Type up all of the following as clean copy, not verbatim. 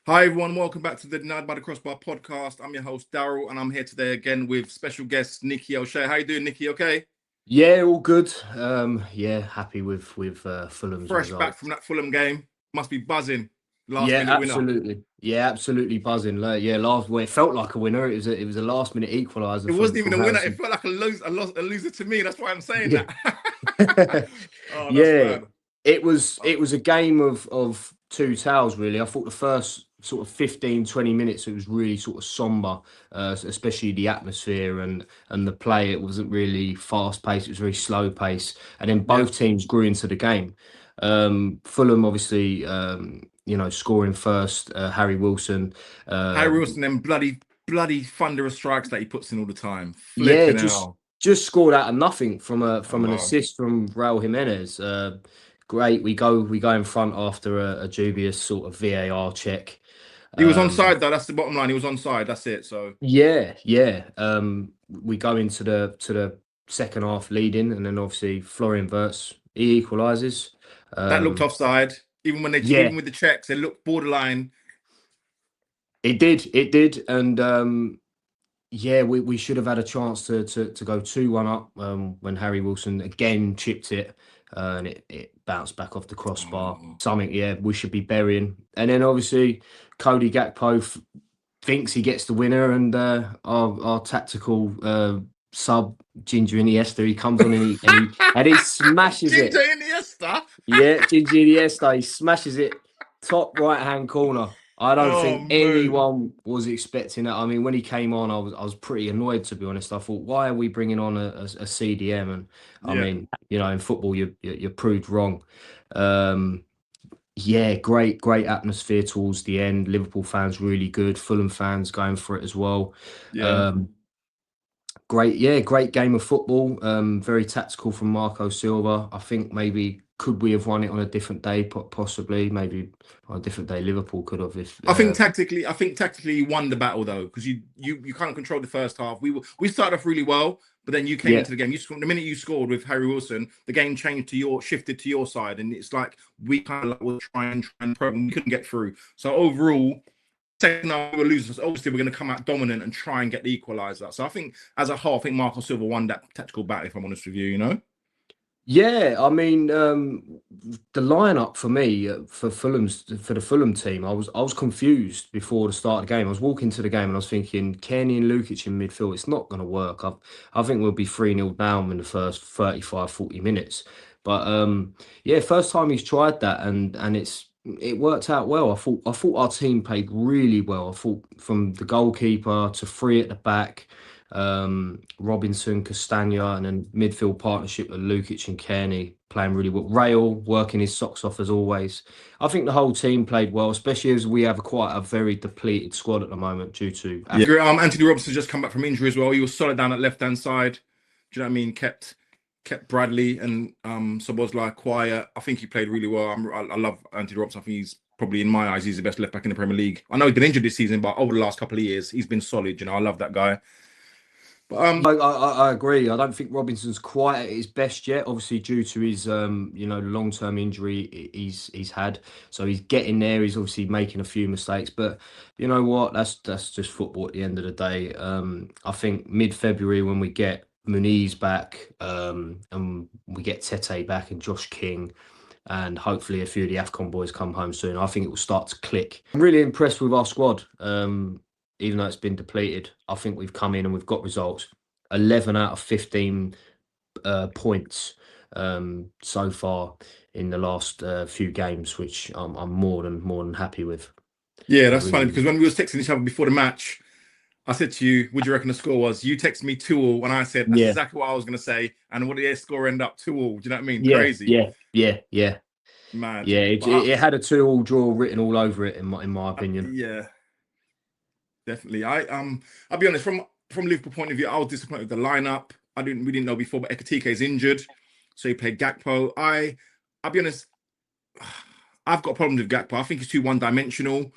Hi everyone, welcome back to the Denied by the Crossbar podcast. I'm your host Daryl, and I'm here today again with special guest Nikki O'Shea. How you doing, Nikki? Okay? Yeah, all good. Happy with Fulham's Fresh back from results. that Fulham game, must be buzzing. Last Yeah, minute winner. absolutely. Yeah, absolutely buzzing. Yeah, last it felt like a winner. It was a last minute equaliser It wasn't even from a winner. It Harrison. felt like a loser to me. That's why I'm saying Yeah, that. Oh, that's yeah. mad. It was a game of two tales really. I thought the first sort of 15, 20 minutes it was really sort of somber, especially the atmosphere and the play. It wasn't really fast paced. It was very slow pace, and then Yeah, both teams grew into the game. Fulham obviously, scoring first. Harry Wilson, Harry uh, Wilson, them bloody thunderous strikes that he puts in all the time. yeah, Flipping just hell. just scored out of nothing from a I from an know. assist from Raul Jimenez. Great, we go in front after a dubious sort of VAR check. He was Um, onside though. That's the bottom line. He was onside. That's it. So yeah, yeah. We go into the second half leading, and then obviously Florian Wirtz he equalises. that looked Um, offside. yeah, Even with the checks, it looked borderline. it did, and yeah, we should have had a chance to go 2-1 up when Harry Wilson again chipped it, and it bounced back off the crossbar. Oh. Something, yeah, we should be burying. And then obviously Cody Gakpo thinks he gets the winner, and our tactical sub Ginger Iniesta, he comes on and he smashes Ginger it. Iniesta. Yeah, Ginger Iniesta, he smashes it top right hand corner. I don't Oh think man. anyone was expecting that. I mean, when he came on, I was pretty annoyed, to be honest. I thought, why are we bringing on a CDM? And I Yeah. mean, in football, you're proved wrong. Um, yeah, great atmosphere towards the end. Liverpool fans really good. Fulham fans going for it as well. Yeah. Um, great game of football. Very tactical from Marco Silva. I think maybe could we have won it on a different day? Possibly, maybe on a different day. Liverpool could have if I think tactically you won the battle though, because you can't control the first half. We started off really well, but then you came yeah into the game. The minute you scored with Harry Wilson, the game changed shifted to your side, and it's like we kind of like were trying program. We couldn't get through. So overall, second half we were losing. So obviously, we're going to come out dominant and try and get the equaliser. So I think as a whole, I think Marco Silva won that tactical battle. If I'm honest with you, you know. Yeah, I mean, the lineup for me for the Fulham team, I was confused before the start of the game. I was walking to the game and I was thinking, Kenny and Lukic in midfield, it's not going to work. I think we'll be 3-0 down in the first 35, 40 minutes. But yeah, first time he's tried that and it worked out well. I thought our team played really well. I thought from the goalkeeper to three at the back, Robinson, Castagna, and then midfield partnership with Lukic and Kearney playing really well. Rail working his socks off as always. I think the whole team played well, especially as we have quite a very depleted squad at the moment due to Yeah. Anthony Robinson just come back from injury as well. He was solid down at left hand side. Do you know what I mean? Kept Bradley and Szoboszlai quiet. I think he played really well. I love Anthony Robinson. I think he's probably in my eyes he's the best left back in the Premier League. I know he's been injured this season, but over the last couple of years he's been solid. You know, I love that guy. But I agree. I don't think Robinson's quite at his best yet. Obviously, due to his long term injury he's had, so he's getting there. He's obviously making a few mistakes, but you know what? That's just football at the end of the day. I think mid February when we get Muniz back, and we get Tete back and Josh King, and hopefully a few of the AFCON boys come home soon. I think it will start to click. I'm really impressed with our squad. Even though it's been depleted, I think we've come in and we've got results. 11 out of 15 points so far in the last few games, which I'm more than happy with. yeah, I that's funny really, because when we was texting each other before the match, I said to you, "Would you reckon the score was?" You texted me 2-2, and I said that's yeah, exactly what I was going to say. And what did the score end up? 2-2. Do you know what I mean? yeah, Crazy, yeah, yeah, yeah, mad. yeah. It, But it, it had a 2-2 draw written all over it, in my opinion. yeah, definitely. I'll be honest, from Liverpool point of view, I was disappointed with the lineup. We didn't know before, but Ekatike is injured, so he played Gakpo. I'll be honest, I've got problems with Gakpo. I think he's too one-dimensional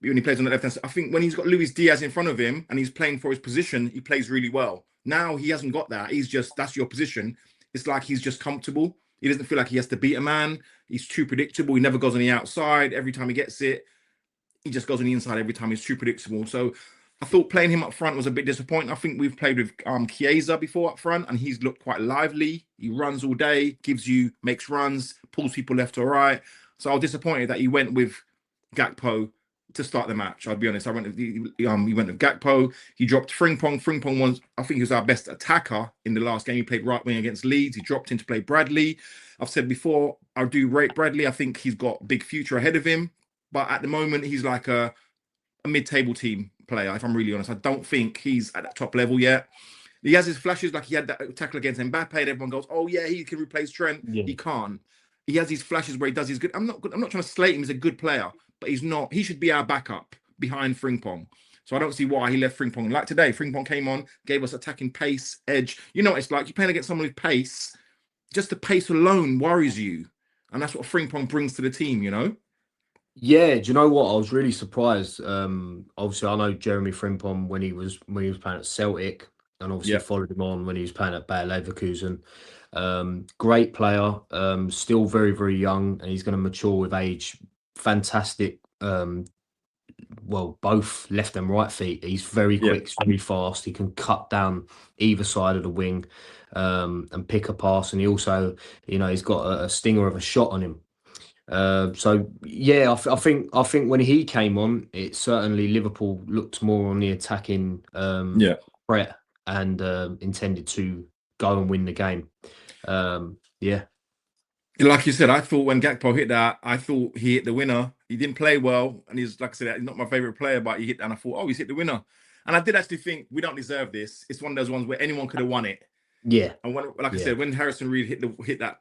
when he plays on the left hand side. I think when he's got Luis Diaz in front of him and he's playing for his position, he plays really well. Now he hasn't got that. He's just that's your position. It's like he's just comfortable. He doesn't feel like he has to beat a man. He's too predictable. He never goes on the outside. Every time he gets it, he just goes on the inside every time. He's too predictable. So I thought playing him up front was a bit disappointing. I think we've played with Chiesa before up front, and he's looked quite lively. He runs all day, makes runs, pulls people left or right. So I was disappointed that he went with Gakpo to start the match. I'll be honest. He went with Gakpo. He dropped Frimpong. Frimpong was, I think, he was our best attacker in the last game. He played right wing against Leeds. He dropped in to play Bradley. I've said before, I do rate Bradley. I think he's got a big future ahead of him. But at the moment, he's like a mid-table team player, if I'm really honest. I don't think he's at that top level yet. He has his flashes, like he had that tackle against Mbappe, and everyone goes, oh yeah, he can replace Trent. Yeah. He can't. He has these flashes where he does his good. I'm not trying to slate him as a good player, but he's not. He should be our backup behind Frimpong. So I don't see why he left Frimpong. Like today, Frimpong came on, gave us attacking pace, edge. You know what it's like. You're playing against someone with pace. Just the pace alone worries you. And that's what Frimpong brings to the team, you know? Yeah, do you know what? I was really surprised. Obviously, I know Jeremy Frimpong when he was playing at Celtic, and obviously followed him on when he was playing at Bayer Leverkusen. Great player, still very, very young, and he's going to mature with age. Fantastic. Well, both left and right feet. He's very quick, very fast. He can cut down either side of the wing and pick a pass. And he also, he's got a stinger of a shot on him. So yeah, I think when he came on, it certainly Liverpool looked more on the attacking threat and intended to go and win the game. Like you said, I thought when Gakpo hit that, I thought he hit the winner. He didn't play well, and he's, like I said, he's not my favorite player, but he hit that, and I thought, oh, he's hit the winner. And I did actually think we don't deserve this. It's one of those ones where anyone could have won it. Yeah. And when, like I said, when Harrison Reed hit that,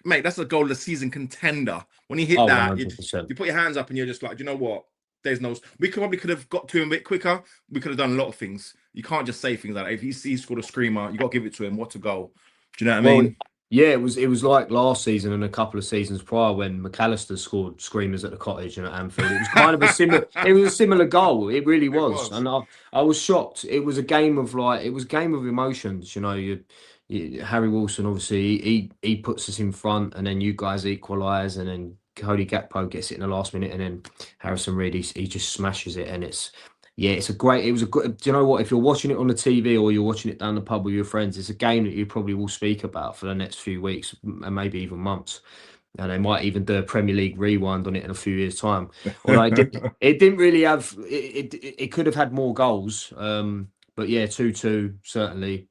mate, that's a goal of the season contender. When he hit that, you put your hands up and you're just like, do you know what? There's no. We probably could have got to him a bit quicker. We could have done a lot of things. You can't just say things like that. If he scored a screamer, you got to give it to him. What a goal! Do you know what I mean? Yeah, it was like last season and a couple of seasons prior when McAllister scored screamers at the Cottage and at Anfield. It was kind of a similar. It was a similar goal. It really was, and I was shocked. It was a game of emotions. Harry Wilson, obviously, he puts us in front, and then you guys equalise, and then Cody Gakpo gets it in the last minute, and then Harrison Reed, he just smashes it, and it was a good. Do you know what? If you're watching it on the TV or you're watching it down the pub with your friends, it's a game that you probably will speak about for the next few weeks and maybe even months. And they might even do a Premier League rewind on it in a few years' time. Although it didn't really have. It could have had more goals. But yeah, 2-2 certainly.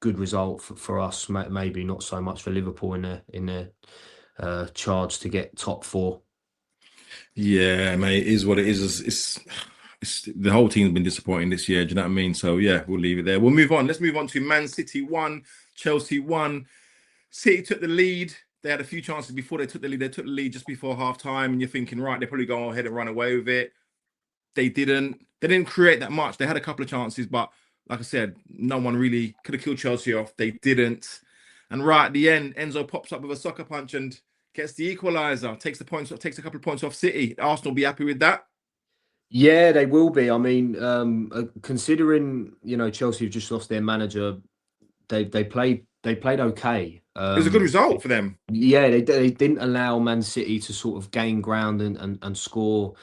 Good result for us. Maybe not so much for Liverpool in their charge to get top 4. Yeah, mate, it is what it is. It's the whole team's been disappointing this year. Do you know what I mean? So yeah, we'll leave it there. We'll move on. Let's move on to Man City 1, Chelsea 1. City took the lead. They had a few chances before they took the lead. They took the lead just before half time, and you're thinking, right, they probably go ahead and run away with it. They didn't. They didn't create that much. They had a couple of chances, but like I said, no one really could have killed Chelsea off. They didn't. And right at the end, Enzo pops up with a soccer punch and gets the equaliser. Takes a couple of points off City. Arsenal will be happy with that. Yeah, they will be. I mean, considering Chelsea have just lost their manager, they played okay. It was a good result for them. Yeah, they didn't allow Man City to sort of gain ground and score,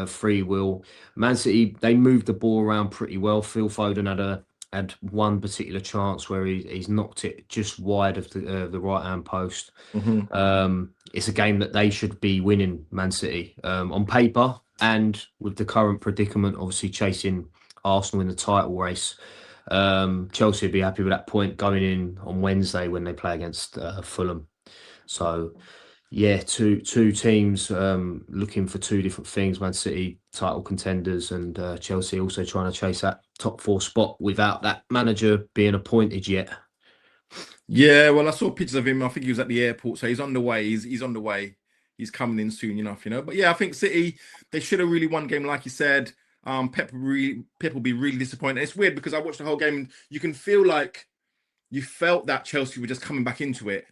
free will. Man City, they moved the ball around pretty well. Phil Foden had one particular chance where he's knocked it just wide of the right-hand post. Mm-hmm. It's a game that they should be winning, Man City, on paper, and with the current predicament, obviously chasing Arsenal in the title race. Chelsea would be happy with that point going in on Wednesday when they play against Fulham. So yeah, two teams looking for two different things. Man City title contenders, and Chelsea also trying to chase that top 4 spot without that manager being appointed yet. Yeah, well, I saw pictures of him. I think he was at the airport, so he's on the way. He's on the way. He's coming in soon enough, But yeah, I think City, they should have really won the game, like you said. Pep will be really disappointed. It's weird because I watched the whole game and you can feel like you felt that Chelsea were just coming back into it,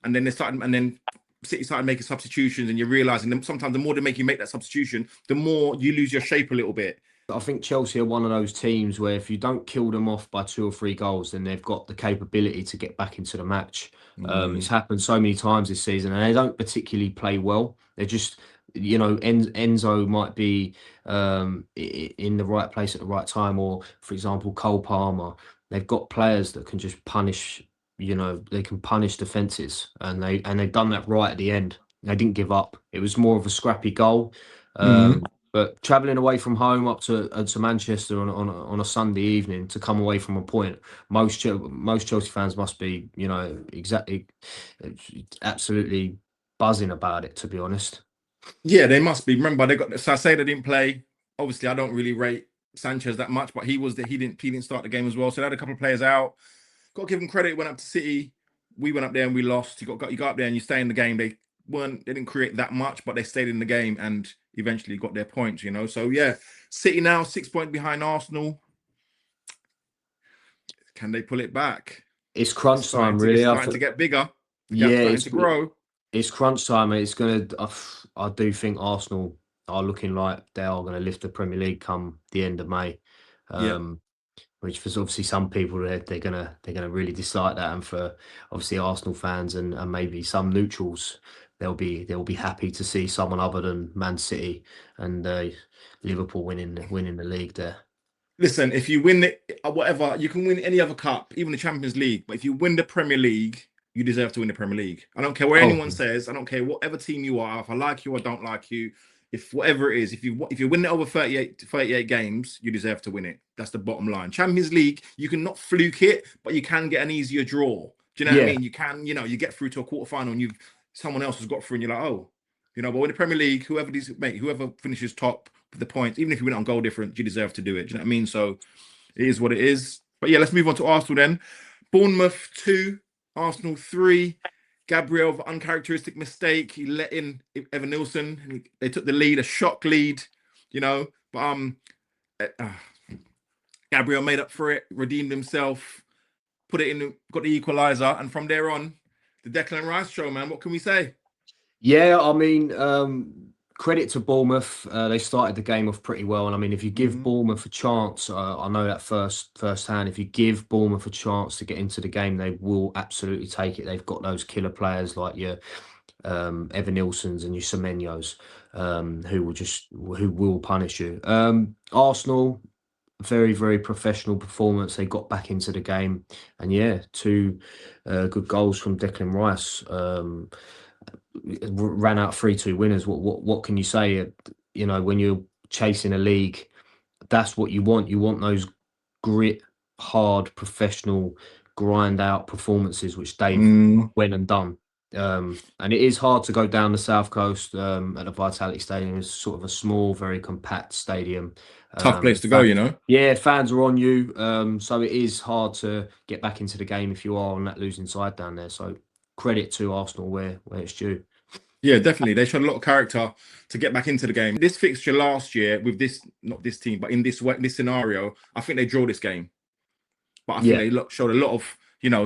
and then City started making substitutions, and you're realizing that sometimes the more they make you make that substitution, the more you lose your shape a little bit. I think Chelsea are one of those teams where if you don't kill them off by 2 or 3 goals, then they've got the capability to get back into the match. It's happened so many times this season, and they don't particularly play well. They're just you know, Enzo might be in the right place at the right time, or for example, Cole Palmer. They've got players that can just punish. You know, they can punish defenses, and they've done that right at the end. They didn't give up. It was more of a scrappy goal. Mm. But traveling away from home up to Manchester on a Sunday evening to come away from a point, most Chelsea fans must be, you know, exactly, absolutely buzzing about it, to be honest. Yeah, they must be. Remember, they got. So I say they didn't play. Obviously, I don't really rate Sanchez that much, but he didn't start the game as well. So they had a couple of players out. Got to give him credit. Went up to City. We went up there and we lost. You got up there and you stay in the game. They didn't create that much, but they stayed in the game and eventually got their points. You know. So yeah, City now 6 points behind Arsenal. Can they pull it back? It's crunch time, really. It's starting to get bigger. The gap's Yeah, starting to grow. it's crunch time. And it's gonna. I do think Arsenal are looking like they are going to lift the Premier League come the end of May. Yeah. Which for obviously some people they're gonna really dislike that, and for obviously Arsenal fans and maybe some neutrals, they'll be happy to see someone other than Man City and Liverpool winning the league there. Listen, if you win it, whatever, you can win any other cup, even the Champions League. But if you win the Premier League, you deserve to win the Premier League. I don't care what Oh, anyone says. I don't care whatever team you are. If I like you or don't like you, if whatever it is, if you win it over 38 games, you deserve to win it. That's the bottom line. Champions League, you can not fluke it, but you can get an easier draw. Do you know what I yeah, mean? You can, you get through to a quarterfinal and someone else has got through and you're like, oh, but in the Premier League, whoever finishes top with the points, even if you win it on goal difference, you deserve to do it. Do you know what I mean? So it is what it is. But yeah, let's move on to Arsenal then. Bournemouth 2, Arsenal 3. Gabriel, uncharacteristic mistake. He let in Evan Nilsson. They took the lead, a shock lead, But uh, Gabriel made up for it, redeemed himself, put it in, got the equaliser, and from there on, the Declan Rice show, man. What can we say? yeah. I mean, credit to Bournemouth. They started the game off pretty well, and I mean, if you give Bournemouth a chance, I know that firsthand. If you give Bournemouth a chance to get into the game, they will absolutely take it. They've got those killer players like your Evan Nilssons and your Semenyos, who will punish you. Arsenal, very very professional performance. They got back into the game, and yeah, two good goals from Declan Rice. Ran out 3-2 winners. What can you say? You know, when you're chasing a league, that's what you want. You want those grit, hard, professional, grind out performances, which they've Mm, went and done. And it is hard to go down the south coast at the Vitality Stadium. It's sort of a small, very compact stadium. tough place to go, Fans, yeah, fans are on you. So it is hard to get back into the game if you are on that losing side down there. So credit to Arsenal where it's due. Yeah, definitely. They showed a lot of character to get back into the game. This fixture last year with not this team, but in this scenario, I think they draw this game. But I think Yeah, they showed a lot of,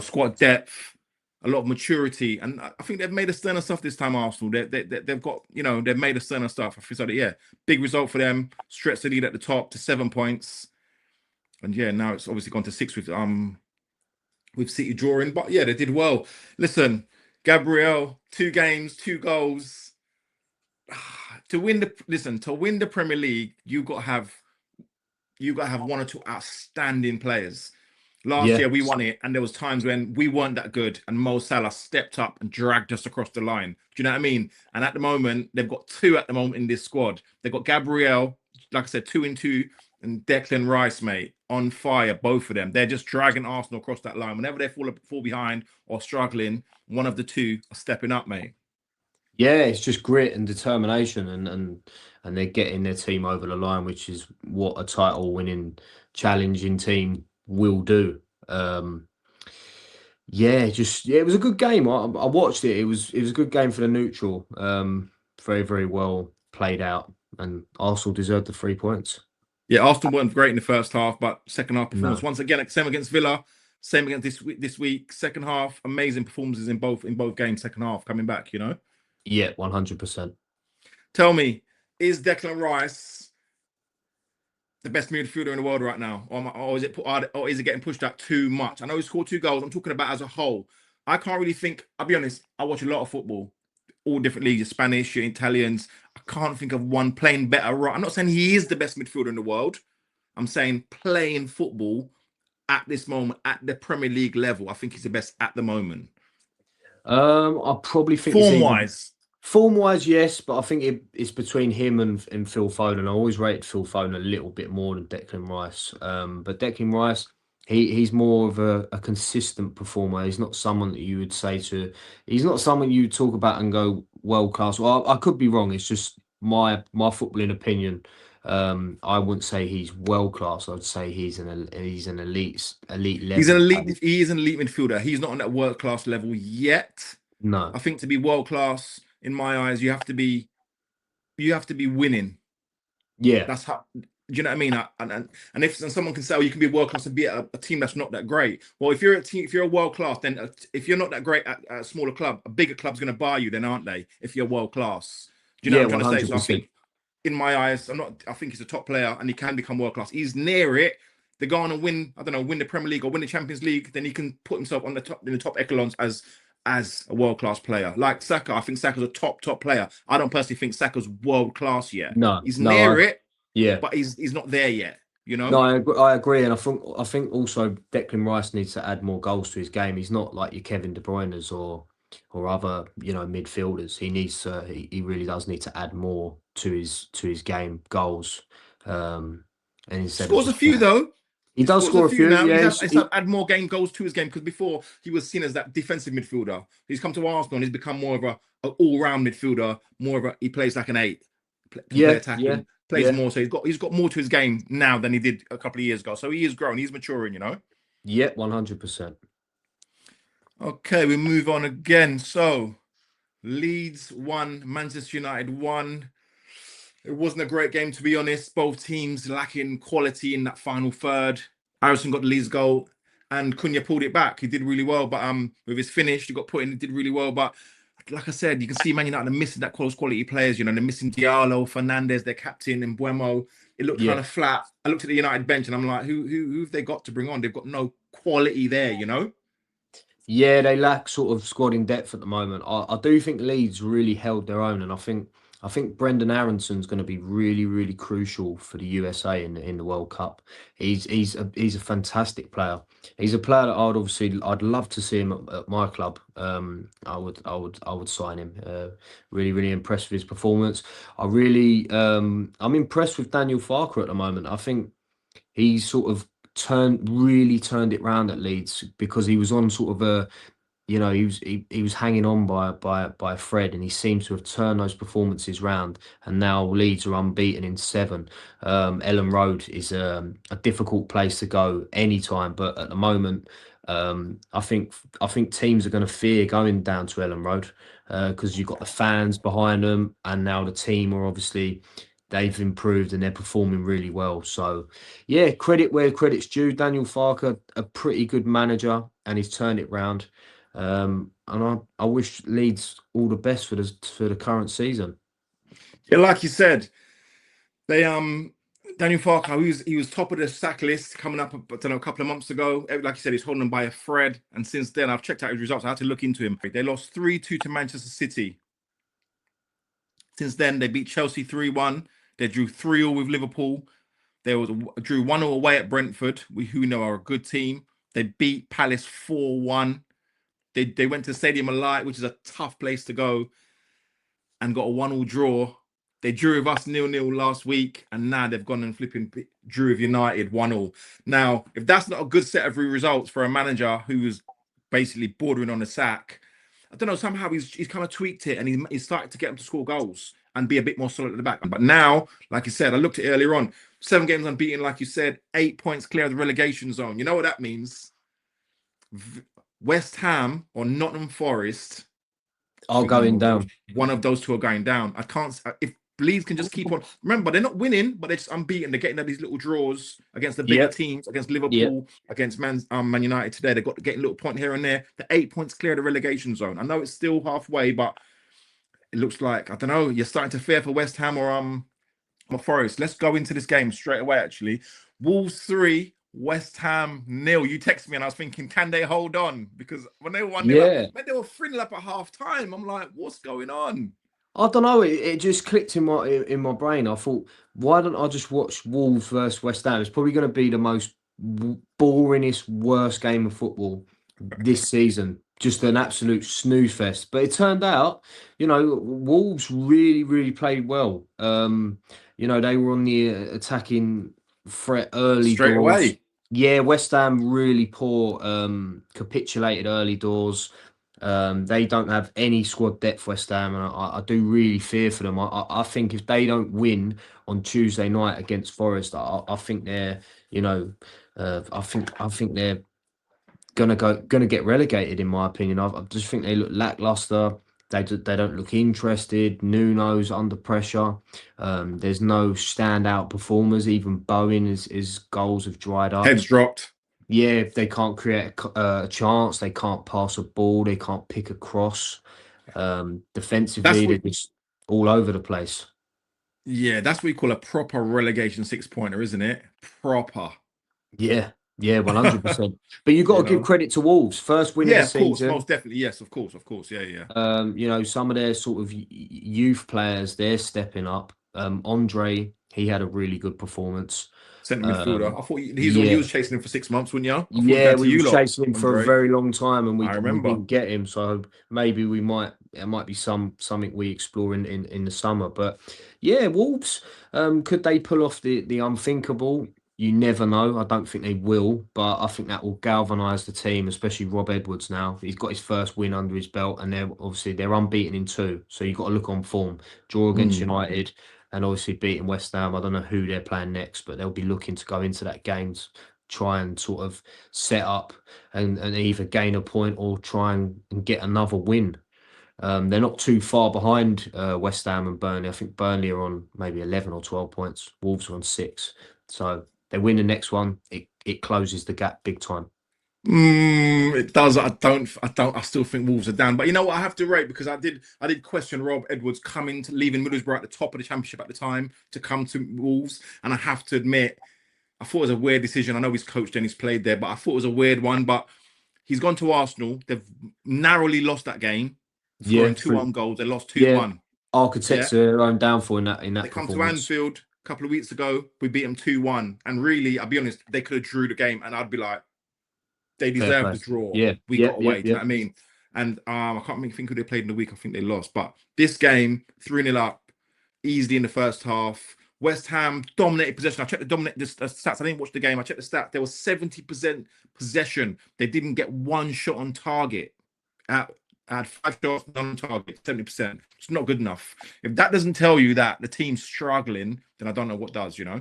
squad depth, a lot of maturity, and I think they've made a sterner stuff this time. Arsenal, they've got, they've made a sterner stuff. I feel so that big result for them. Stretched the lead at the top to 7 points, and yeah, now it's obviously gone to 6 with City drawing. But yeah, they did well. Listen, Gabriel, 2 games, 2 goals. To win the Premier League, you got to have 1 or 2 outstanding players. Last yeah. year we won it, and there was times when we weren't that good, and Mo Salah stepped up and dragged us across the line. Do you know what I mean? And at the moment, they've got 2 at the moment in this squad. They've got Gabriel, like I said, 2 and 2, and Declan Rice, mate, on fire, both of them. They're just dragging Arsenal across that line. Whenever they fall behind or struggling, one of the 2 are stepping up, mate. Yeah, it's just grit and determination, and they're getting their team over the line, which is what a title winning, challenging team will do. Yeah, it was a good game. I watched it. It was a good game for the neutral. Very very well played out, and Arsenal deserved the 3 points. Yeah, Arsenal weren't great in the first half, but second half performance No, once again, same against Villa, same against this week. Second half, amazing performances in both games. Second half coming back, yeah, 100%. Tell me, is Declan Rice the best midfielder in the world right now, or is it getting pushed out too much? I know he scored 2 goals. I'm talking about as a whole. I can't really think. I'll be honest. I watch a lot of football, all different leagues, your Spanish, your Italians. I I can't think of one playing better. Right, I'm not saying he is the best midfielder in the world. I'm saying playing football at this moment at the Premier League level. I think he's the best at the moment. I probably think it's Form either wise, form wise, yes, but I think it's between him and Phil Foden. I always rated Phil Foden a little bit more than Declan Rice. But Declan Rice, he's more of a consistent performer. He's not someone that you would say to. He's not someone you would talk about and go world class. Well, I could be wrong. It's just my footballing opinion. I wouldn't say he's world class. I'd say he's an elite he's an level elite. talent. He is an elite midfielder. He's not on that world class level yet. I No. think to be world class, in my eyes, you have to be winning. Yeah. That's how. Do you know what I mean? And if someone can say, "Oh, you can be world class and be at a team that's not that great." Well, if you're a team, if you're a world class, then if you're not that great at a smaller club, a bigger club's going to buy you, then aren't they? If you're world class, do you know what Yeah. I'm trying One to say? hundred So I percent. think, in my eyes, I'm not. I think he's a top player and he can become world class. He's near it. They go on and win. I don't know, win the Premier League or win the Champions League. Then he can put himself on the top in the top echelons as a world class player. Like Saka, I think Saka's a top player. I don't personally think Saka's world class yet. No. He's No. near it, Yeah. but he's not there yet. You No, know, I agree, and I think also Declan Rice needs to add more goals to his game. He's not like your Kevin De Bruyne's or other midfielders. He really does need to add more to his game goals, um, and instead of scores a just few though. he He does scores a score a few few. now. Yeah, He's had add more game goals to his game because before he was seen as that defensive midfielder. He's come to Arsenal and he's become more of a all-round midfielder. More of a he plays like an eight, can play yeah, yeah, attacking, plays yeah, more. So he's got more to his game now than he did a couple of years ago. So he is growing. He's maturing. You know. yeah, 100%. Okay, we move on again. So Leeds won, Manchester United won. It wasn't a great game, to be honest. Both teams lacking quality in that final third. Harrison got the Leeds goal, and Cunha pulled it back. He did really well, but with his finish, he got put in. He did really well, but like I said, you can see Man United are missing that close quality players. You know, they're missing Diallo, Fernandez, their captain, and Buemo. It looked kind Yeah. of flat. I looked at the United bench, and I'm like, who've they got to bring on? They've got no quality there. You know. Yeah, they lack sort of squad in depth at the moment. I do think Leeds really held their own, and I think Brendan Aronson's going to be really, really crucial for the USA in the World Cup. He's a fantastic player. He's a player that I'd love to see him at my club. I would sign him. Really, really impressed with his performance. I'm impressed with Daniel Farker at the moment. I think he's sort of turned it round at Leeds because he was on sort of he was hanging on by a thread, and he seems to have turned those performances round. And now Leeds are unbeaten in seven. Ellen Road is a difficult place to go anytime, but at the moment, I think teams are going to fear going down to Ellen Road because you've got the fans behind them, and now the team are obviously they've improved and they're performing really well. So, yeah, credit where credit's due. Daniel Farker, a pretty good manager, and he's turned it round. And I wish Leeds all the best for the current season. Yeah, like you said, they Daniel Farker, he was top of the sack list coming up, I don't know, a couple of months ago. Like you said, he's holding them by a thread. And since then, I've checked out his results. I had to look into him. They lost 3-2 to Manchester City. Since then, they beat Chelsea 3-1. They drew 3-all with Liverpool. They drew 1-all away at Brentford, who we know are a good team. They beat Palace 4-1. They went to Stadium of Light, which is a tough place to go, and got a 1-all draw. They drew with us 0-0 last week, and now they've gone and flipping drew with United 1-all. Now, if that's not a good set of results for a manager who was basically bordering on a sack, I don't know, somehow he's kind of tweaked it, and he's started to get them to score goals and be a bit more solid at the back. But now, like you said, I looked at it earlier on, 7 games unbeaten, like you said, 8 points clear of the relegation zone. You know what that means? West Ham or Nottingham Forest, I Are think one going of those down. one of those two are going down. I can't. If Leeds can just keep on. Remember, they're not winning, but they're just unbeaten. They're getting these little draws against the bigger Yep. teams, against Yep. Liverpool, against Man United today. They've got getting a little point here and there. The 8 points clear of the relegation zone. I know it's still halfway, but it looks like I don't know. You're starting to fear for West Ham or Forest. Let's go into this game straight away. Actually, Wolves 3, West Ham 0. You texted me and I was thinking, can they hold on? Because when they were 1-0 up, Yeah. man, they were 3-0 up at half time. I'm like, what's going on? I don't know. It just clicked in my brain. I thought, why don't I just watch Wolves versus West Ham? It's probably going to be the most boringest, worst game of football this season. Just an absolute snooze fest. But it turned out, Wolves really, really played well. They were on the attacking threat early Straight doors. away. Yeah, West Ham really poor. Capitulated early doors. They don't have any squad depth, West Ham, and I do really fear for them. I think if they don't win on Tuesday night against Forest, I think they're, you know, I think they're gonna get relegated. In my opinion, I just think they look lackluster. They don't look interested. Nuno's under pressure. There's no standout performers. Even Bowen, his goals have dried up. Heads dropped. Yeah, if they can't create a chance, they can't pass a ball, they can't pick a cross. That's Defensively, what they're just all over the place. yeah, that's what you call a proper relegation six-pointer, isn't it? Proper. Yeah, yeah, 100%. But you've got You to give know? credit to Wolves. First win of Yeah, the of course, season. most definitely. Yes, of course. Yeah, yeah. Some of their sort of youth players, they're stepping up. Andre, he had a really good performance. Centre midfielder. Um, I thought he's the one you yeah, was chasing him for 6 months, wouldn't you? I thought he was Yeah, going to we you was lot, chasing him for a Andre. very long time, and we I we remember. didn't get him. So maybe it might be something we explore in the summer. But yeah, Wolves, could they pull off the unthinkable? You never know. I don't think they will, but I think that will galvanise the team, especially Rob Edwards now. He's got his first win under his belt, and they're unbeaten in two. So you've got to look on form. Draw against Mm. United, and obviously beating West Ham. I don't know who they're playing next, but they'll be looking to go into that game, try and sort of set up and either gain a point or try and get another win. They're not too far behind West Ham and Burnley. I think Burnley are on maybe 11 or 12 points. Wolves are on 6. So they win the next one. It closes the gap big time. It does. I still think Wolves are down. But you know what? I have to rate because I did question Rob Edwards leaving Middlesbrough at the top of the championship at the time to come to Wolves. And I have to admit, I thought it was a weird decision. I know he's coached and he's played there, but I thought it was a weird one. But he's gone to Arsenal. They've narrowly lost that game, Yeah, scoring two through own goals. They lost yeah, 2-1. Yeah. architects are their own downfall in They that come to performance. Anfield a couple of weeks ago. We beat them 2-1. And really, I'll be honest, they could have drew the game. And I'd be like, they Fair deserve play. the draw. Yeah, We yeah, got yeah, away. Do you yeah. know what I mean? And I can't think who they played in the week. I think they lost. But this game, 3-0 up, easily in the first half. West Ham dominated possession. I checked the stats. I didn't watch the game. I checked the stats. There was 70% possession. They didn't get one shot on target. At had 5 shots, none on target, 70%. It's not good enough. If that doesn't tell you that the team's struggling, then I don't know what does, you know?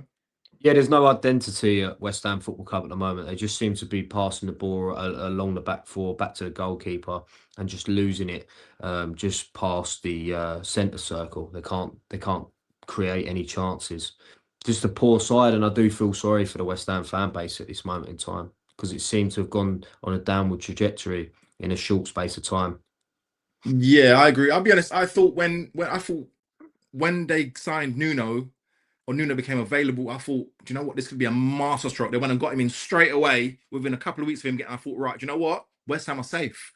Yeah, there's no identity at West Ham Football Club at the moment. They just seem to be passing the ball along the back four, back to the goalkeeper, and just losing it just past the centre circle. They can't create any chances. Just a poor side, and I do feel sorry for the West Ham fan base at this moment in time because it seemed to have gone on a downward trajectory in a short space of time. Yeah, I agree. I'll be honest. I thought when they signed Nuno or Nuno became available, I thought, do you know what? This could be a masterstroke. They went and got him in straight away within a couple of weeks of him getting. I thought, right, do you know what? West Ham are safe.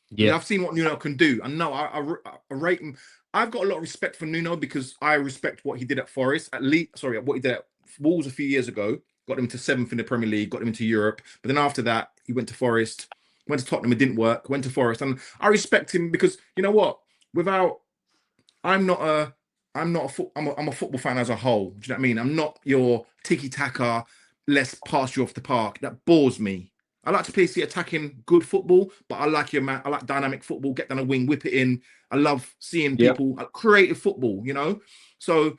Because Yeah, I've seen what Nuno can do. And no, I rate him. I've got a lot of respect for Nuno because I respect what he did at Forest. At least, sorry, what he did at Wolves a few years ago. Got them into seventh in the Premier League, got them into Europe. But then after that, he went to Forest, went to Tottenham, it didn't work, went to Forest. And I respect him because you know what? Without I'm not a I'm a football fan as a whole. Do you know what I mean? I'm not your tiki taka. Let's pass you off the park. That bores me. I like to play the attacking good football, but I like your man. I like dynamic football. Get down a wing, whip it in. I love seeing yeah, people creative football. You know, so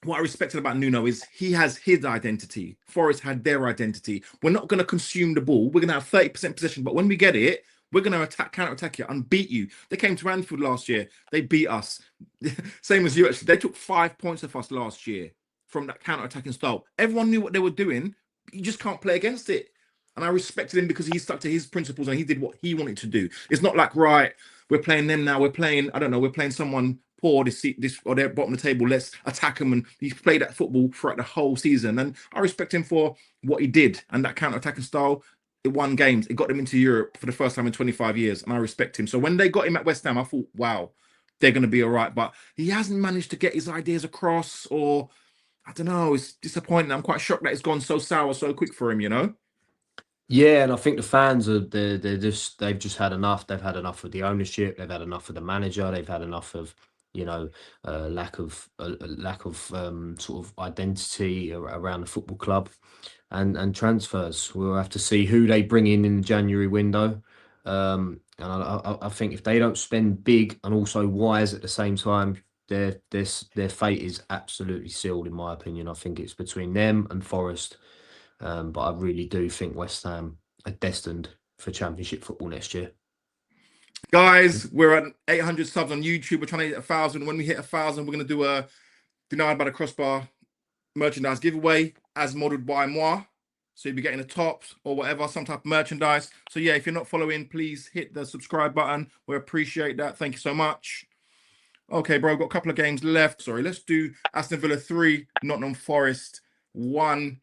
what I respected about Nuno is he has his identity. Forest had their identity. We're not going to consume the ball. We're going to have 30% possession, but when we get it, we're going to counter attack you, and beat you. They came to Anfield last year. They beat us. Same as you, actually. They took 5 points off us last year from that counter attacking style. Everyone knew what they were doing. You just can't play against it. And I respected him because he stuck to his principles and he did what he wanted to do. It's not like, right, we're playing them now. We're playing, I don't know, we're playing someone poor this or they're bottom of the table. Let's attack them. And he's played that football throughout the whole season. And I respect him for what he did and that counter attacking style. It won games. It got them into Europe for the first time in 25 years. And I respect him. So when they got him at West Ham, I thought, wow, they're going to be all right. But he hasn't managed to get his ideas across, or I don't know. It's disappointing. I'm quite shocked that it's gone so sour so quick for him. Yeah, and I think the fans are they've just had enough. They've had enough of the ownership. They've had enough of the manager. They've had enough of you know lack of sort of identity around the football club, and transfers. We'll have to see who they bring in the January window. And I think if they don't spend big and also wise at the same time, their fate is absolutely sealed, in my opinion. I think it's between them and Forest. But I really do think West Ham are destined for Championship football next year. Guys, we're at 800 subs on YouTube. We're trying to hit 1,000. When we hit 1,000, we're going to do a Denied by the Crossbar merchandise giveaway as modeled by moi. So you'll be getting the tops or whatever, some type of merchandise. So yeah, if you're not following, please hit the subscribe button. We appreciate that. Thank you so much. Okay, bro, got a couple of games left. Sorry, let's do Aston Villa 3, Nottingham Forest 1.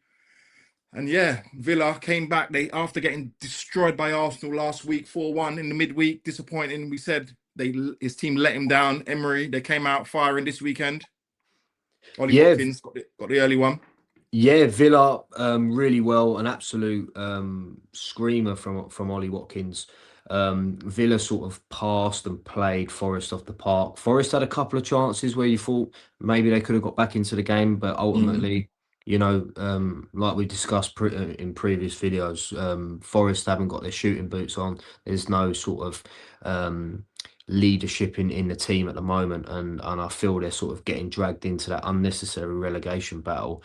And yeah, Villa came back. After getting destroyed by Arsenal last week, 4-1 in the midweek, disappointing. We said his team let him down. Emery, they came out firing this weekend. Ollie Watkins got the early one. Yeah, Villa really well, an absolute screamer from Ollie Watkins. Villa sort of passed and played Forest off the park. Forest had a couple of chances where you thought maybe they could have got back into the game, but ultimately, like we discussed in previous videos, Forest haven't got their shooting boots on. There's no sort of leadership in the team at the moment, and I feel they're sort of getting dragged into that unnecessary relegation battle.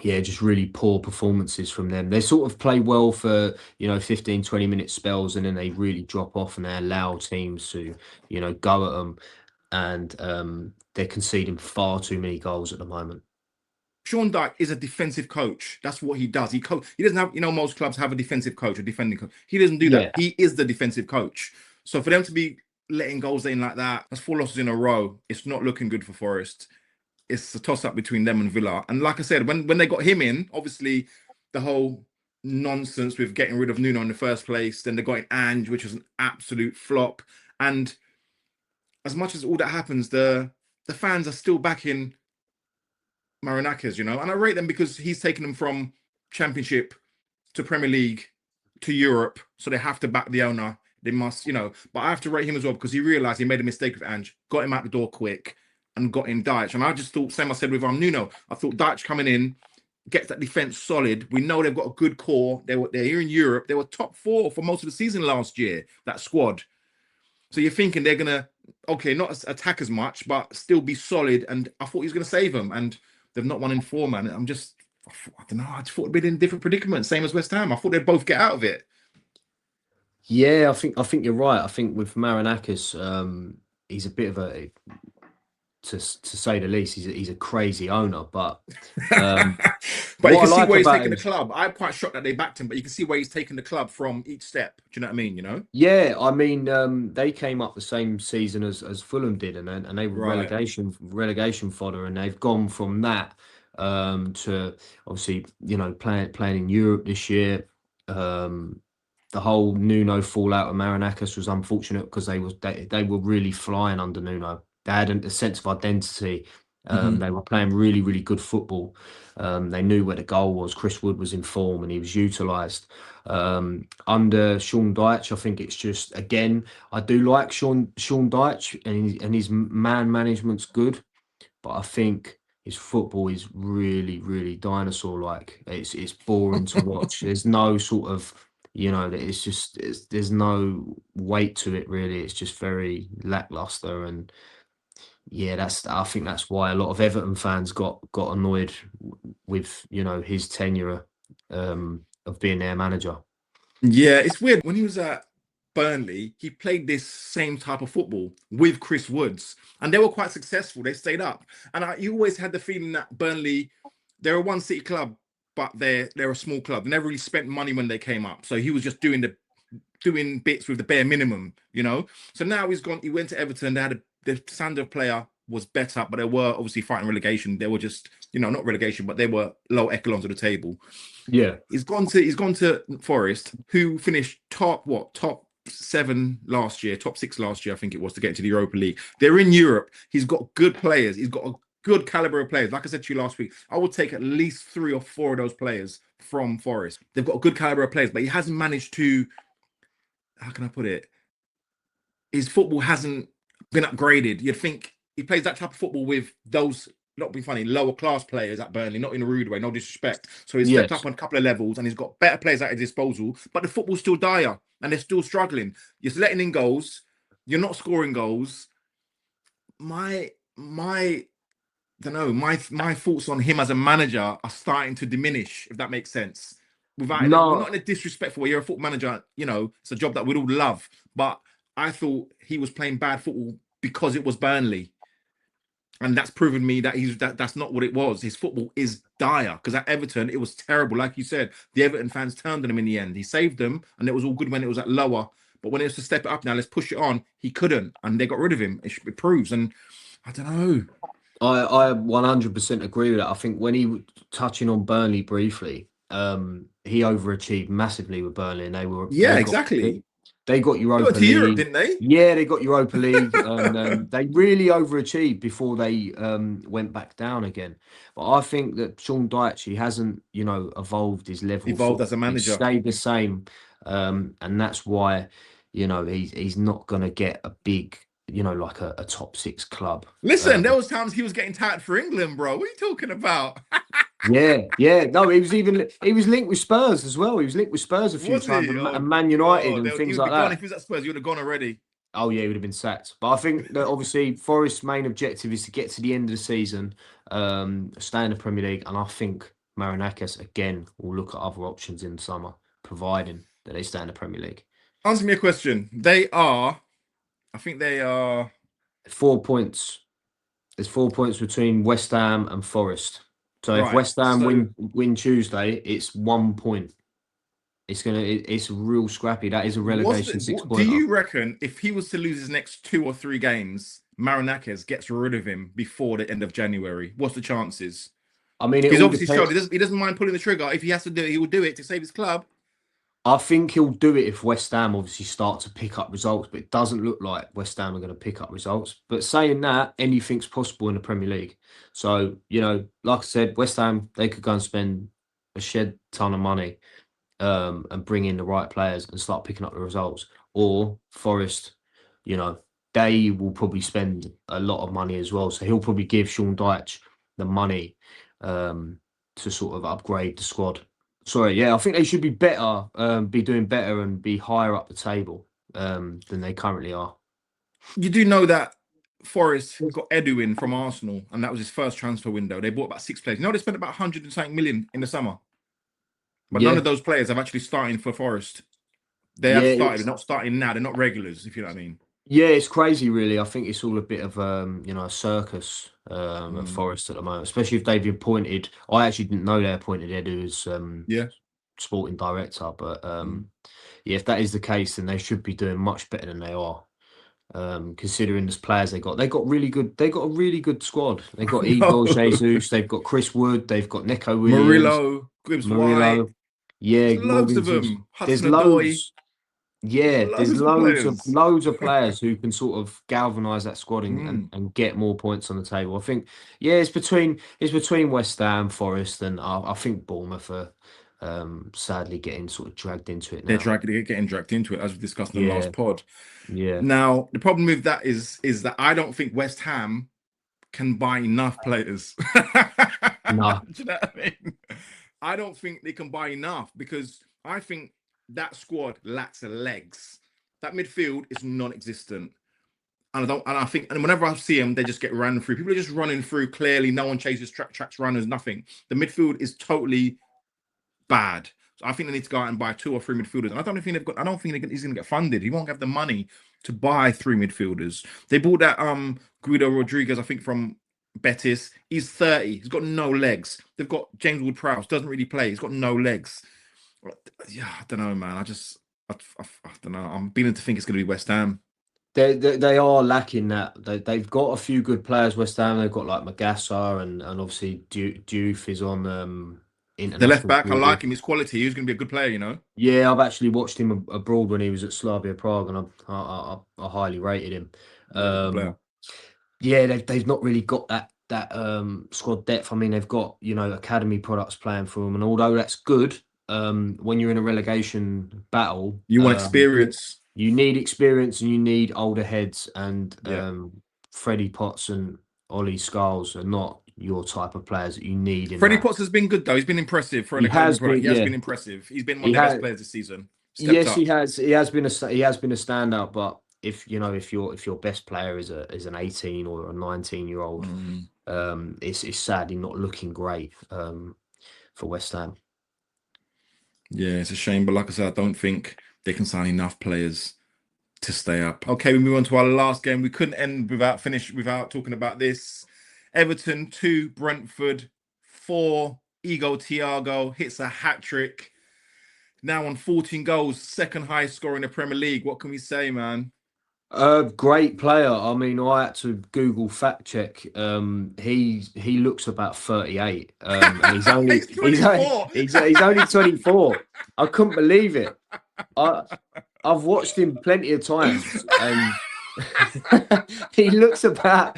Yeah, just really poor performances from them. They sort of play well for 15-20 minute spells, and then they really drop off and they allow teams to go at them, and they're conceding far too many goals at the moment. Sean Dyche is a defensive coach. That's what he does. He doesn't have, most clubs have a defensive coach, a defending coach. He doesn't do that. Yeah. He is the defensive coach. So for them to be letting goals in like that, that's 4 losses in a row. It's not looking good for Forest. It's a toss-up between them and Villa. And like I said, when they got him in, obviously the whole nonsense with getting rid of Nuno in the first place, then they got in Ange, which was an absolute flop. And as much as all that happens, the fans are still backing Marinakis, and I rate them because he's taken them from Championship to Premier League to Europe, so they have to back the owner. They must, but I have to rate him as well because he realized he made a mistake with Ange, got him out the door quick, and got in Dyche. And I just thought, same I said with Nuno, I thought Dyche coming in gets that defense solid. We know they've got a good core. They're here in Europe. They were top 4 for most of the season last year, that squad. So you're thinking they're gonna, not attack as much, but still be solid. And I thought he was gonna save them, and they've not won in 4, man. I don't know. I just thought it'd be in different predicaments, same as West Ham. I thought they'd both get out of it. Yeah, I think you're right. I think with Marinakis, he's a bit of a, to say the least, he's a crazy owner. But but you can see where he's taking the club. I'm quite shocked that they backed him, but you can see where he's taken the club from each step. Do you know what I mean? Yeah, I mean, they came up the same season as Fulham did, and they were relegation fodder, and they've gone from that to obviously playing in Europe this year. The whole Nuno fallout of Marinakis was unfortunate because they were really flying under Nuno. They had a sense of identity. They were playing really, really good football. They knew where the goal was. Chris Wood was in form and he was utilised. Under Sean Dyche, I think it's just, again, I do like Sean Dyche and his man management's good, but I think his football is really, really dinosaur-like. It's boring to watch. There's no sort of, there's no weight to it really. It's just very lackluster, and yeah, I think that's why a lot of Everton fans got annoyed with his tenure of being their manager. Yeah, it's weird. When he was at Burnley, he played this same type of football with Chris Woods, and they were quite successful. They stayed up, and you always had the feeling that Burnley, they're a one-city club, but they're a small club. They never really spent money when they came up, so he was just doing bits with the bare minimum, So now he's gone. He went to Everton. They had the standard of player was better, but they were obviously fighting relegation. They were just, not relegation, but they were low echelons of the table. Yeah, he's gone to Forest, who finished top 7 last year, top 6 last year, I think it was, to get into the Europa League. They're in Europe. He's got good players. He's got a good caliber of players. Like I said to you last week, I would take at least 3 or 4 of those players from Forest. They've got a good caliber of players, but he hasn't managed to, how can I put it? His football hasn't been upgraded. You'd think he plays that type of football with those, not be funny, lower class players at Burnley, not in a rude way, no disrespect. So he's stepped up on a couple of levels and he's got better players at his disposal, but the football's still dire and they're still struggling. You're letting in goals, you're not scoring goals. My don't know, my thoughts on him as a manager are starting to diminish, if that makes sense. Without we're not in a disrespectful way. You're a football manager, you know, it's a job that we'd all love. But I thought he was playing bad football because it was Burnley. And that's proven me that that's not what it was. His football is dire. Because at Everton, it was terrible. Like you said, the Everton fans turned on him in the end. He saved them, and it was all good when it was at lower. But when it was to step it up now, let's push it on, he couldn't. And they got rid of him. It proves. And I don't know. I 100% agree with that. I think when he touching on Burnley briefly, he overachieved massively with Burnley, and exactly. They got Europa to League, Europe, didn't they? Yeah, they got Europa League, and they really overachieved before they went back down again. But I think that Sean Dyche, he hasn't, you know, evolved his level. Evolved as a manager. He stayed the same, and that's why, you know, he's not gonna get a big, you know, like a top 6 club. Listen, there was times he was getting tired for England, bro. What are you talking about? Yeah. No, he was linked with Spurs as well. He was linked with Spurs a few times, and Man United and things like that. If he was at Spurs, he would have gone already. Oh yeah, he would have been sacked. But I think that obviously Forest's main objective is to get to the end of the season, stay in the Premier League, and I think Marinakis again will look at other options in the summer, providing that they stay in the Premier League. Answer me a question. I think they are 4 points. There's 4 points between West Ham and Forest. So if West Ham win Tuesday, it's 1 point. It's real scrappy. That is a relegation 6-pointer. Do you reckon if he was to lose his next 2 or 3 games, Marinakis gets rid of him before the end of January? What's the chances? I mean, he's obviously showed he doesn't mind pulling the trigger. If he has to do it, he will do it to save his club. I think he'll do it if West Ham obviously start to pick up results, but it doesn't look like West Ham are going to pick up results. But saying that, anything's possible in the Premier League. So, you know, like I said, West Ham, they could go and spend a shed ton of money and bring in the right players and start picking up the results. Or Forest, you know, they will probably spend a lot of money as well. So he'll probably give Sean Dyche the money to sort of upgrade the squad. Sorry, yeah, I think they should be better, be doing better and be higher up the table than they currently are. You do know that Forest got Edu in from Arsenal, and that was his first transfer window. They bought about 6 players. You know, they spent about 100 and something million in the summer. But none of those players have actually started for Forest. They have started, they're not starting now. They're not regulars, if you know what I mean. Yeah, it's crazy, really. I think it's all a bit of you know, a circus at Forest at the moment, especially if they've been appointed. I actually didn't know they appointed Edu as sporting director, but yeah, if that is the case, then they should be doing much better than they are. Considering the players they got a really good squad. They've got Igor Jesus, they've got Chris Wood, they've got Neco Williams, Murillo, Gibbs White. Yeah, there's loads of them. There's loads. Yeah, there's loads of players who can sort of galvanise that squad and get more points on the table. I think, yeah, it's between West Ham, Forest, and I think Bournemouth are sadly getting sort of dragged into it now. They're getting dragged into it, as we discussed in the last pod. Yeah. Now, the problem with that is that I don't think West Ham can buy enough players. No. Do you know what I mean? I don't think they can buy enough, because I think that squad lacks legs. That midfield is non-existent. And I think whenever I see them, they just get run through. People are just running through clearly. No one chases tracks runners, nothing. The midfield is totally bad. So I think they need to go out and buy 2 or 3 midfielders. And I don't think he's going to get funded. He won't have the money to buy 3 midfielders. They bought that Guido Rodriguez, I think, from Betis. He's 30. He's got no legs. They've got James Ward-Prowse, doesn't really play. He's got no legs. Yeah, I don't know, man. I don't know. I'm beginning to think it's going to be West Ham. They are lacking that. They've got a few good players, West Ham. They've got like Magassa and obviously Diouf is on The left international back, I football. like him. His quality. He's going to be a good player, you know. Yeah, I've actually watched him abroad when he was at Slavia Prague, and I highly rated him. Yeah, good player. Yeah, they've not really got that squad depth. I mean, they've got, academy products playing for them, and although that's good, when you're in a relegation battle, You want experience. you need experience and you need older heads. And Yeah. Freddie Potts and Ollie Scholes are not your type of players that you need in Freddie that. Potts has been good though. He's been impressive for an He academy has product. been, He has yeah. been impressive. He's been one He of the best has, players this season. Stepped yes, up. he has been a standout. But if your best player is an 18 or a 19-year-old, it's sadly not looking great for West Ham. Yeah, it's a shame, but like I said, I don't think they can sign enough players to stay up. Okay, we move on to our last game. We couldn't end without talking about this. Everton 2, Brentford 4. Igor Thiago hits a hat-trick. Now on 14 goals, second highest score in the Premier League. What can we say, man? Great player. I mean, I had to Google fact check. He looks about 38. And he's only He's 24. he's only 24. I couldn't believe it. I've watched him plenty of times, and he looks about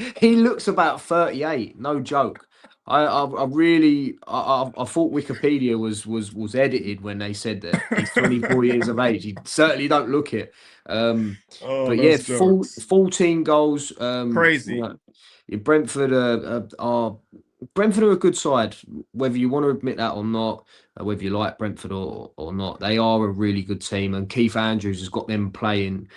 38. No joke. I really I thought Wikipedia was edited when they said that he's 24 years of age. He certainly don't look it. Oh, But yeah, those jokes. 14 goals. Crazy. Brentford are a good side, whether you want to admit that or not, whether you like Brentford or not. They are a really good team, and Keith Andrews has got them playing,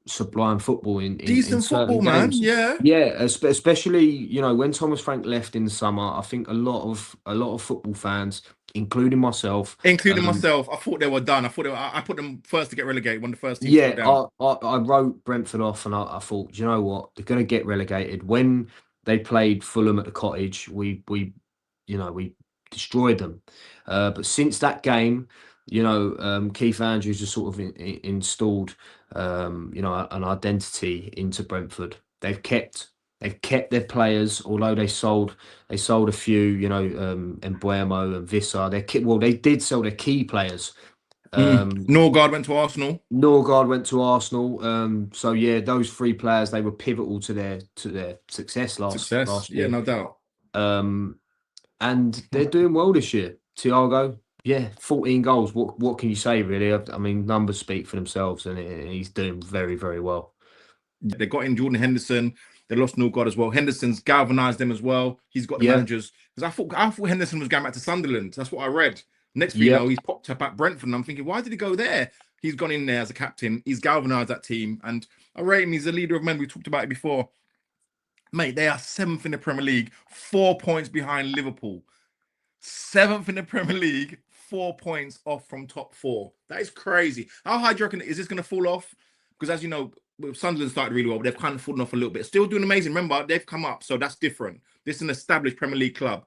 sublime football in Decent certain football, man. games. Yeah. Yeah, especially when Thomas Frank left in the summer. I think a lot of football fans, including myself, Including myself, I thought they were done. I put them first to get relegated, one of the first teams to yeah, go down. I wrote Brentford off, and I thought, do you know what? They're going to get relegated. When they played Fulham at the Cottage, we destroyed them. But since that game, Keith Andrews has sort of installed, an identity into Brentford. They've kept their players, although they sold a few, Embuemo and Vissa. They did sell their key players. Norgard went to Arsenal. Norgard went to Arsenal. So yeah, those three players, they were pivotal to their success Success. last Yeah, year. no doubt. And they're doing well this year. Thiago, yeah, 14 goals. What can you say really? I mean, numbers speak for themselves, and he's doing very, very well. They got in Jordan Henderson. They lost Norgard as well. Henderson's galvanized them as well. He's got the Yeah, managers. Because I thought Henderson was going back to Sunderland. That's what I read. Next thing you yeah, know, he's popped up at Brentford, and I'm thinking, why did he go there? He's gone in there as a captain. He's galvanized that team, and I rate him. He's a leader of men. We talked about it before. Mate, they are 7th in the Premier League, 4 points behind Liverpool. 7th in the Premier League, 4 points off from top 4. That is crazy. How high do you reckon is this going to fall off? Because as you know, Sunderland started really well, but they've kind of fallen off a little bit. Still doing amazing. Remember, they've come up, so that's different. This is an established Premier League club.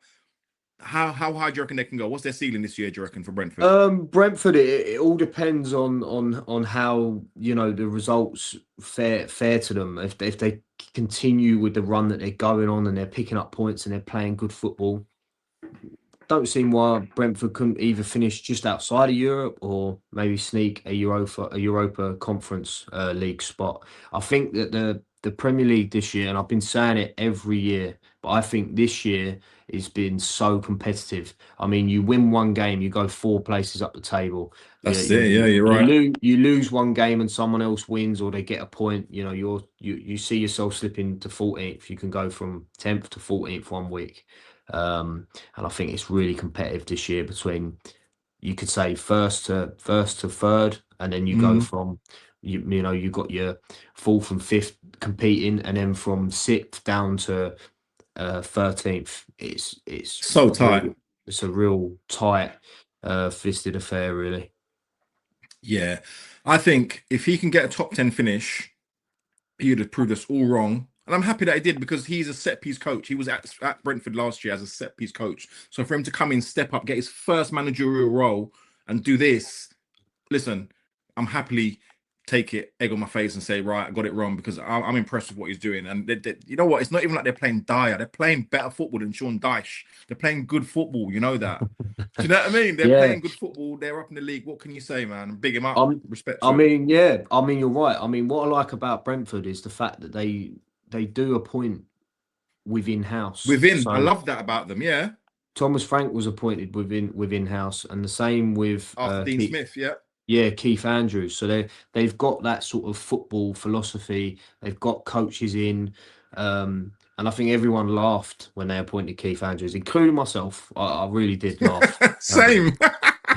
How high do you reckon they can go? What's their ceiling this year, do you reckon, for Brentford? Brentford. It all depends on how the results fare to them. If they continue with the run that they're going on and they're picking up points and they're playing good football, don't see why Brentford couldn't either finish just outside of Europe or maybe sneak a Europa Conference League spot. I think that the Premier League this year, and I've been saying it every year, but I think this year it's been so competitive. I mean, you win one game, you go 4 places up the table. That's it. Yeah, you're right. You lose one game and someone else wins, or they get a point. You see yourself slipping to 14th. You can go from 10th to 14th one week. And I think it's really competitive this year between, you could say, first to third, and then you go from you got your 4th and 5th competing, and then from 6th down to 13th. It's So tight. It's a real tight fisted affair, really. Yeah. I think if he can get a top 10 finish, he would have proved us all wrong. And I'm happy that he did, because he's a set piece coach. He was at Brentford last year as a set piece coach. So for him to come in, step up, get his first managerial role and do this, listen, I'm happily take it, egg on my face, and say, right, I got it wrong, because I'm impressed with what he's doing. And you know what? It's not even like they're playing dire. They're playing better football than Sean Dyche. They're playing good football. You know that. Do you know what I mean? They're Yeah. playing good football. They're up in the league. What can you say, man? Big him up. Um, Respect I to him. mean, yeah, I mean, you're right. I mean, what I like about Brentford is the fact that they do appoint within house. Within, I So love that about them. Yeah. Thomas Frank was appointed within house, and the same with After Dean Keith, Smith. Yeah. yeah, Keith Andrews. So they've got that sort of football philosophy. They've got coaches in, and I think everyone laughed when they appointed Keith Andrews, including myself. I really did laugh. Same.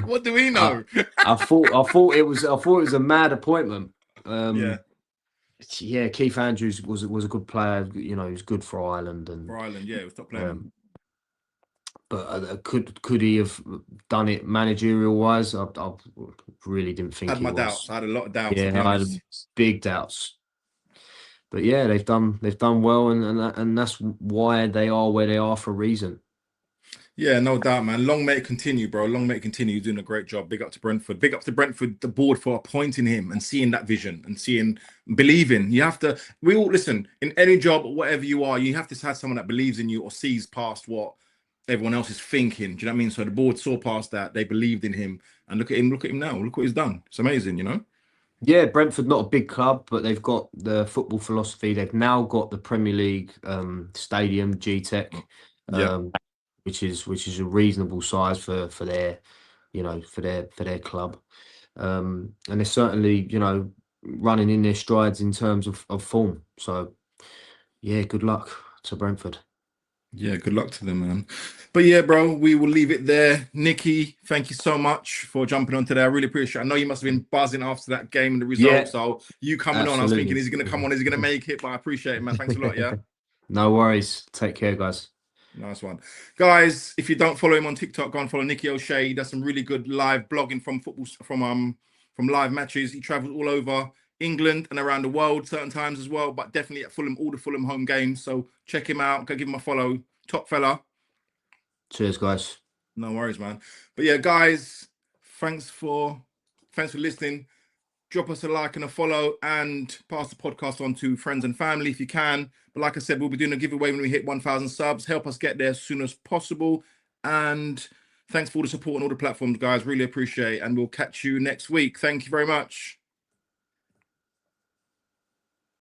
What do we I, know? I thought it was a mad appointment. Yeah. Yeah, Keith Andrews was a good player. You know, he was good for Ireland, and For Ireland, yeah, it was top player. but could he have done it managerial wise? I really didn't think I had he my was. doubts. I had a lot of doubts, to be Yeah, I had honest. big doubts. But yeah, they've done well, and that's why they are where they are for a reason. Yeah, no doubt, man. Long may it continue, bro. Long may it continue. You're doing a great job. Big up to Brentford. Big up to Brentford, the board, for appointing him and seeing that vision and believing. You have to, we all, listen, in any job or whatever you are, you have to have someone that believes in you or sees past what everyone else is thinking. Do you know what I mean? So the board saw past that. They believed in him. And look at him. Look at him now. Look what he's done. It's amazing, you know? Yeah, Brentford not a big club, but they've got the football philosophy. They've now got the Premier League stadium, G-Tech, Yeah. which is a reasonable size for their, for their club, and they're certainly running in their strides in terms of form. So yeah, good luck to Brentford. Yeah, good luck to them, man. But yeah, bro, we will leave it there. Nikki, thank you so much for jumping on today. I really appreciate it. I know you must have been buzzing after that game and the results. Yeah, So you coming on, I was thinking, absolutely. is he going to come on? Is he going to make it? But I appreciate it, man. Thanks a lot, yeah? No worries. Take care, guys. Nice one. Guys, if you don't follow him on TikTok, go and follow Nicky O'Shea. He does some really good live blogging from football, from live matches. He travels all over England and around the world certain times as well, but definitely at Fulham, all the Fulham home games. So check him out. Go give him a follow. Top fella. Cheers, guys. No worries, man. But yeah, guys, thanks for listening. Drop us a like and a follow, and pass the podcast on to friends and family if you can. But like I said, we'll be doing a giveaway when we hit 1,000 subs. Help us get there as soon as possible. And thanks for all the support on all the platforms, guys. Really appreciate it. And we'll catch you next week. Thank you very much.